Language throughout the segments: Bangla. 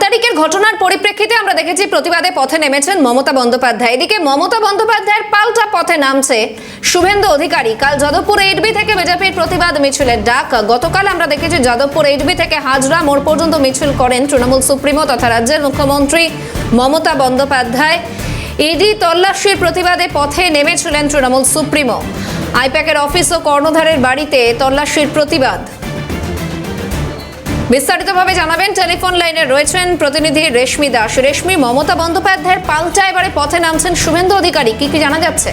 তারিখের ঘটনার পরিপ্রেক্ষিতে আমরা দেখেছি প্রতিবাদে পথে নেমেছেন মমতা বন্দ্যোপাধ্যায়। এদিকে মমতা বন্দ্যোপাধ্যায়ের পাল্টা পথে নামছে শুভেন্দু অধিকারী। কাল যাদবপুর এইচবি থেকে বিজেপির প্রতিবাদ মিছিলের ডাক। গতকাল আমরা দেখেছি যাদবপুর এইচবি থেকে হাজরা মোড় পর্যন্ত মিছিল করেন তৃণমূল সুপ্রিমো তথা রাজ্যের মুখ্যমন্ত্রী মমতা বন্দ্যোপাধ্যায়। ইডি তল্লাশির প্রতিবাদে পথে নেমেছিলেন তৃণমূল সুপ্রিমো। আইপ্যাকের অফিস ও কর্ণধারের বাড়িতে তল্লাশির প্রতিবাদ। বিস্তারিতভাবে জানাবেন, টেলিফোন লাইনে রয়েছেন প্রতিনিধি রেশমি দাস। রেশমি, মমতা বন্দ্যোপাধ্যায়ের পাল্টা এবারে পথে নামছেন শুভেন্দু অধিকারী, কি কি জানা যাচ্ছে?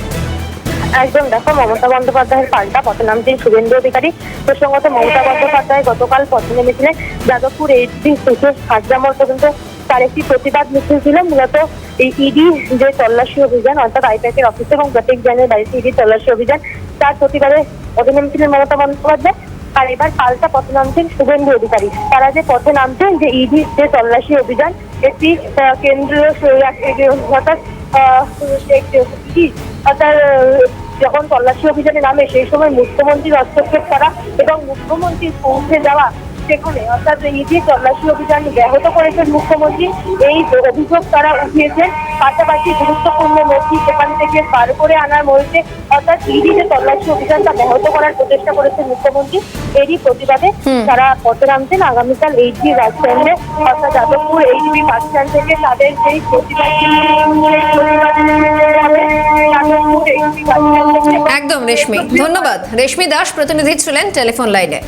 একদম, দেখো, মমতা বন্দ্যোপাধ্যায়ের পাল্টা পথে নামছেন শুভেন্দু অধিকারী। প্রসঙ্গত, মমতা বন্দ্যোপাধ্যায় গতকাল পথে নেমেছিলেন যাদবপুর এইচবি থেকে হাজরা মোড় পর্যন্ত। তার একটি প্রতিবাদ মিছিল ছিল। মূলত এই ইডি যে তল্লাশি অভিযান, অর্থাৎ আইপ্যাকের অফিস এবং প্রত্যেক জনের বাড়িতে ইডি তল্লাশি অভিযান, তার প্রতিবাদে পথে নেমেছিলেন মমতা বন্দ্যোপাধ্যায়। আর এবার পাল্টা পথে নামছেন শুভেন্দু অধিকারী। তারা যে পথে নামছেন, যে ইডি যে তল্লাশি অভিযান, একটি কেন্দ্রীয় অর্থাৎ যখন তল্লাশি অভিযানে নামে সেই সময় মুখ্যমন্ত্রীর হস্তক্ষেপ করা এবং মুখ্যমন্ত্রীর পৌঁছে যাওয়া সেখানে, অর্থাৎ ইডি তল্লাশি অভিযান ব্যাহত করেছেন মুখ্যমন্ত্রী, এই অভিযোগ তারা উঠিয়েছেন। পাশাপাশি গুরুত্বপূর্ণ নথি সেখান থেকে বার করে আনার মধ্যে, অর্থাৎ ইডি যে তল্লাশি অভিযানটা ব্যাহত করার প্রচেষ্টা করেছেন মুখ্যমন্ত্রী, এরই প্রতিবাদে তারা পথে নামছেন। আগামীকাল এইচবি বাস স্ট্যান্ডে, অর্থাৎ যাদবপুর এইচবি বাস স্ট্যান্ড থেকে তাদের সেই প্রতিবাদ একদম রেশমি, ধন্যবাদ। রেশমি দাস প্রতিনিধি ছিলেন টেলিফোন লাইনে।